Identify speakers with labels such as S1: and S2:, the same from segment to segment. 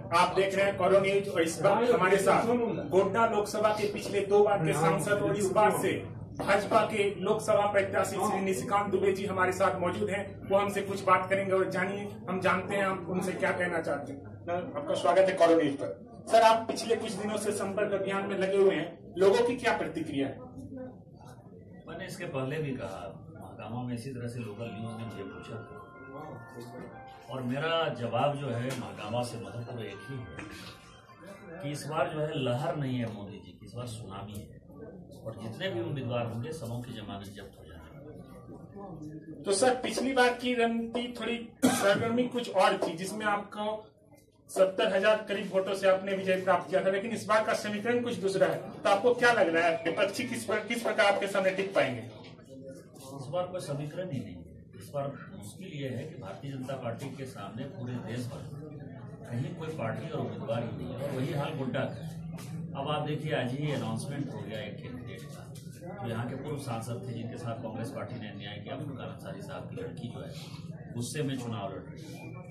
S1: आप देख रहे हैं करो न्यूज और इस बार हमारे साथ गोड्डा लोकसभा के पिछले 2 बार के सांसद और इस बार से भाजपा के लोकसभा प्रत्याशी श्री निशिकांत दुबे जी हमारे साथ मौजूद हैं। वो हमसे कुछ बात करेंगे और जानिए हम जानते हैं हम उनसे क्या कहना चाहते हैं। आपका स्वागत है करो न्यूज पर। सर, आप पिछले कुछ दिनों से संपर्क अभियान में लगे हुए हैं, लोगों की क्या प्रतिक्रिया है?
S2: मैंने इसके पहले भी कहा, महागामा में इसी तरह से लोकल न्यूज ने मुझे पूछा और मेरा जवाब जो है महागामा से मधुपुर एक ही है कि इस बार जो है लहर नहीं है मोदी जी की, इस बार सुनामी है और जितने भी उम्मीदवार होंगे सबों की जमानत जब्त हो जाएगी।
S1: तो सर, पिछली बार की रणनीति थोड़ी सरगर्मी कुछ और थी, जिसमें आपको 70,000 करीब वोटों से आपने विजय प्राप्त किया था, लेकिन इस बार का समीकरण कुछ दूसरा है। तो आपको क्या लग रहा है विपक्षी किस प्रकार आपके सामने टिक पाएंगे?
S2: इस बार कोई समीकरण ही नहीं है। इस बार मुश्किल ये है कि भारतीय जनता पार्टी के सामने पूरे देश भर कहीं कोई पार्टी और उम्मीदवार ही नहीं है और वही हाल गोड्डा का है। अब आप देखिए, आज ही अनाउंसमेंट हो गया एक कैंडिडेट का, तो यहाँ के पूर्व सांसद थे जिनके साथ कांग्रेस पार्टी ने अन्याय किया, फुरकान अंसारी साहब की लड़की जो है उससे में चुनाव लड़ रही है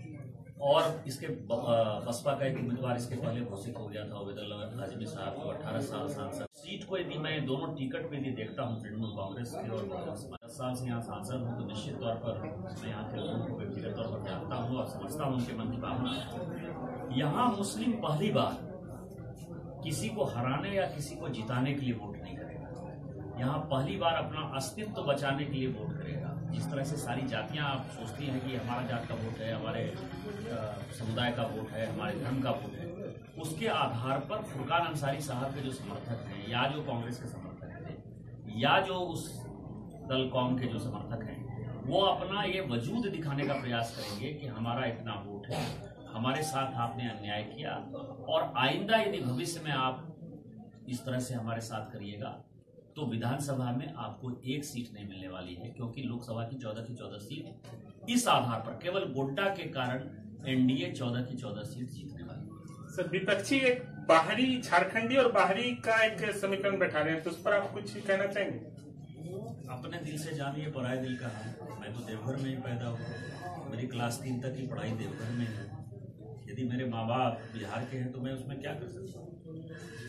S2: और इसके बसपा का एक उम्मीदवार इसके पहले घोषित हो गया था, उबैदुल्ला आजमी साहब, जो 18 साल सांसद। सीट को यदि मैं दोनों टिकट पे यदि देखता हूँ तृणमूल कांग्रेस के और 10 साल से यहाँ सांसद हूँ, तो निश्चित तौर पर मैं यहाँ के लोगों को व्यक्तिगत तौर पर जानता हूँ और समझता हूँ उनके मन की भावना। यहाँ मुस्लिम पहली बार किसी को हराने या किसी को जिताने के लिए वोट नहीं करेगा, यहाँ पहली बार अपना अस्तित्व बचाने के लिए वोट करेगा। जिस तरह से सारी जातियां आप सोचती हैं कि हमारा जात का वोट है, हमारे समुदाय का वोट है, हमारे धर्म का वोट है, उसके आधार पर फुरकान अंसारी साहब के जो समर्थक हैं या जो कांग्रेस के समर्थक हैं या जो उस दल कौम के जो समर्थक हैं, वो अपना ये वजूद दिखाने का प्रयास करेंगे कि हमारा इतना वोट है, हमारे साथ आपने अन्याय किया और आइंदा यदि भविष्य में आप इस तरह से हमारे साथ करिएगा तो विधानसभा में आपको एक सीट नहीं मिलने वाली है, क्योंकि लोकसभा की 14 की 14 सीट इस आधार पर केवल गोड्डा के कारण एनडीए 14 की 14 सीट जीतने वाली है।
S1: सर, विपक्षी एक बाहरी झारखंडी और बाहरी का एक समीकरण बैठा रहे हैं, तो उस पर आप कुछ कहना चाहेंगे?
S2: अपने दिल से जानिए, पराये दिल का हाल। मैं तो देवघर में ही पैदा हुआ, मेरी क्लास 3 तक की पढ़ाई देवघर में है। यदि मेरे माँ बाप बिहार के हैं तो मैं उसमें क्या कर सकता हूँ?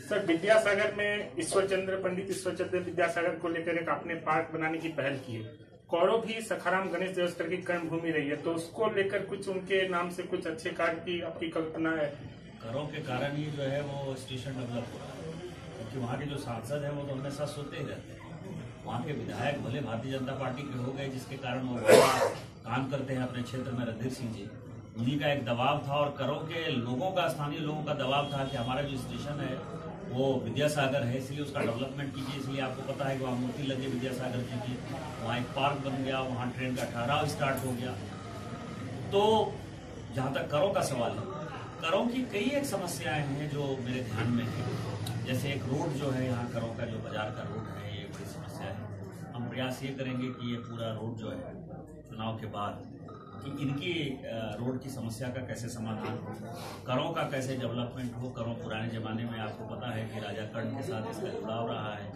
S1: सर, विद्यासागर में पंडित ईश्वर चंद्र विद्यासागर को लेकर एक आपने पार्क बनाने की पहल की है। कौरव भी सखाराम गणेश देवस्थल की कर्म भूमि रही है, तो उसको लेकर कुछ उनके नाम से कुछ अच्छे कार्य की आपकी कल्पना है?
S2: करों के कारण ही जो है वो स्टेशन डेवलप हो रहा है, क्योंकि वहाँ के जो सांसद हैं वो तो हमेशा सोते ही रहते हैं। वहाँ के विधायक भले भारतीय जनता पार्टी के हो गए, जिसके कारण वो काम करते हैं अपने क्षेत्र में, रणधीर सिंह जी, उन्हीं का एक दबाव था और करों के लोगों का, स्थानीय लोगों का दबाव था कि हमारा जो स्टेशन है वो विद्यासागर है, इसलिए उसका डेवलपमेंट कीजिए। इसलिए आपको पता है कि वहाँ मूर्ति लगी विद्यासागर जी की, वहाँ एक पार्क बन गया, वहाँ ट्रेन का ठहराव स्टार्ट हो गया। तो जहाँ तक करों का सवाल है, करों की कई एक समस्याएं हैं जो मेरे ध्यान में है। जैसे एक रोड जो है यहाँ करों का, जो बाजार का रोड है, ये बड़ी समस्या है। हम प्रयास ये करेंगे कि ये पूरा रोड जो है चुनाव के बाद कि इनकी रोड की समस्या का कैसे समाधान हो, करों का कैसे डेवलपमेंट हो। करों पुराने ज़माने में आपको पता है कि राजा कर्ण के साथ इसका जुड़ाव रहा है,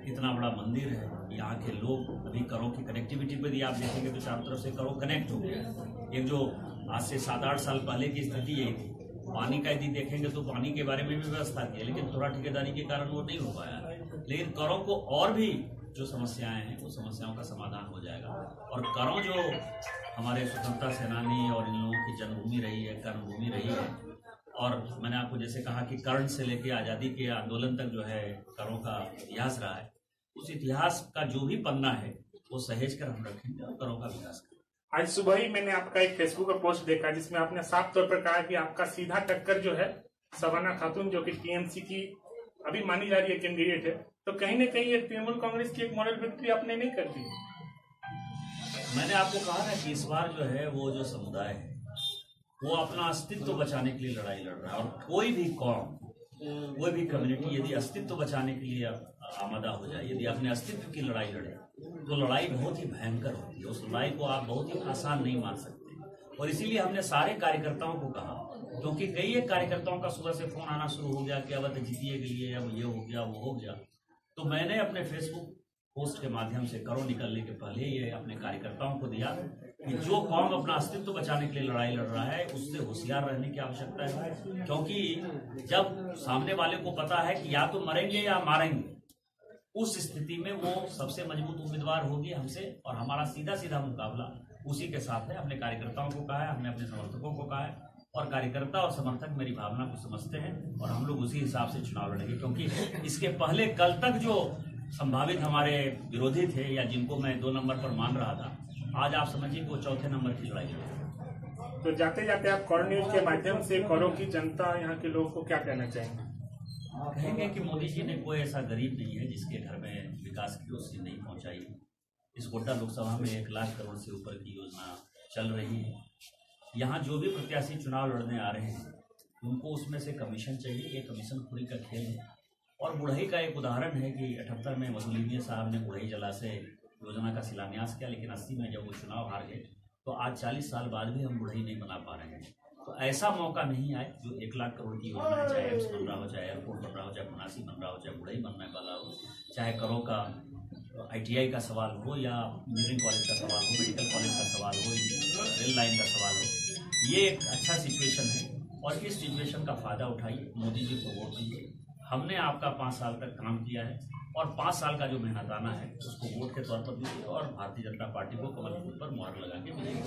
S2: इतना बड़ा मंदिर है। यहाँ के लोग अभी करों की कनेक्टिविटी पर भी आप देखेंगे तो चारों तरफ से करों कनेक्ट हो गया। एक जो आज से 7-8 साल पहले की स्थिति यही थी। पानी का यदि देखेंगे तो पानी के बारे में भी व्यवस्था की है, लेकिन थोड़ा ठेकेदारी के कारण वो नहीं हो पाया। लेकिन करों को और भी जो समस्याएं हैं वो समस्याओं का समाधान हो जाएगा। और करों जो हमारे स्वतंत्रता सेनानी और इन लोगों की जन्मभूमि रही है, कर्मभूमि रही है, और मैंने आपको जैसे कहा कि कर्ण से लेकर आज़ादी के आंदोलन तक जो है करों का इतिहास रहा है, उस इतिहास का जो भी पन्ना है वो सहेज कर हम रखेंगे और करों का विकास करेंगे।
S1: आज सुबह ही मैंने आपका एक फेसबुक पर पोस्ट देखा जिसमें आपने साफ तौर पर कहा कि आपका सीधा टक्कर जो है शबाना खातून, जो कि टीएमसी की अभी मानी जा रही है कैंडिडेट है, तो कहीं न कहीं ये तृणमूल कांग्रेस की एक मॉडल विक्ट्री आपने नहीं कर दी।
S2: मैंने आपको कहा ना कि इस बार जो है वो जो समुदाय है वो अपना अस्तित्व बचाने के लिए लड़ाई लड़ रहा है, और कोई भी कौम, कोई भी कम्युनिटी यदि अस्तित्व बचाने के लिए आमादा हो जाए, यदि अपने अस्तित्व की लड़ाई लड़े, तो लड़ाई बहुत ही भयंकर होती है। उस लड़ाई को आप बहुत ही आसान नहीं मान सकते। और इसीलिए हमने सारे कार्यकर्ताओं को कहा, क्योंकि कई एक कार्यकर्ताओं का सुबह से फोन आना शुरू हो गया कि अब जीतिए के लिए, अब ये हो गया वो हो गया, तो मैंने अपने फेसबुक पोस्ट के माध्यम से करो निकलने के पहले ये अपने कार्यकर्ताओं को दिया कि जो कौम अपना अस्तित्व बचाने के लिए लड़ाई लड़ रहा है उससे होशियार रहने की आवश्यकता है, क्योंकि जब सामने वाले को पता है कि या तो मरेंगे या मारेंगे, उस स्थिति में वो सबसे मजबूत उम्मीदवार होगी हमसे, और हमारा सीधा सीधा मुकाबला उसी के साथ है। हमने कार्यकर्ताओं को कहा है, हमने अपने समर्थकों को कहा है, और कार्यकर्ता और समर्थक मेरी भावना को समझते हैं और हम लोग उसी हिसाब से चुनाव लड़ेंगे। क्योंकि इसके पहले कल तक जो संभावित हमारे विरोधी थे या जिनको मैं 2 नंबर पर मान रहा था, आज आप समझिए कि वो चौथे नंबर की लड़ाई है।
S1: तो जाते जाते आप कौर न्यूज के माध्यम से कौरों की जनता, यहाँ के लोगों को क्या कहना चाहेंगे?
S2: कहेंगे कि मोदी जी ने कोई ऐसा गरीब नहीं है जिसके घर में विकास की रोशनी नहीं पहुंचाई। इस गोड्डा लोकसभा में 1 लाख करोड़ से ऊपर की योजना चल रही है। यहाँ जो भी प्रत्याशी चुनाव लड़ने आ रहे हैं उनको उसमें से कमीशन चाहिए। ये कमीशन खोरी का खेल है। और बुढ़ई का एक उदाहरण है कि 78 में मधुलिंगे साहब ने बुढ़ई जलाशय योजना का शिलान्यास किया, लेकिन 80 में जब वो चुनाव हार गए तो आज 40 साल बाद भी हम बुढ़ई नहीं बना पा रहे हैं। तो ऐसा मौका नहीं आए जो 1 लाख करोड़ की योजना है, चाहे एम्स बन रहा हो, चाहे एयरपोर्ट बन रहा हो, चाहे पुनासी बन रहा हो, चाहे बुढ़ई बनने वाला हो, चाहे करों का ITI का सवाल हो या इंजीनियरिंग कॉलेज का सवाल हो, मेडिकल कॉलेज का सवाल हो, रेल लाइन का सवाल हो। ये एक अच्छा सिचुएशन है और इस सिचुएशन का फायदा उठाइए, मोदी जी को वोट दीजिए। हमने आपका 5 साल तक काम किया है और 5 साल का जो मेहनताना है उसको वोट के तौर पर दीजिए और भारतीय जनता पार्टी को कमल फूल पर मुहर लगा के दीजिए।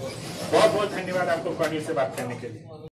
S1: बहुत बहुत धन्यवाद आपको कौर न्यूज से बात करने के लिए।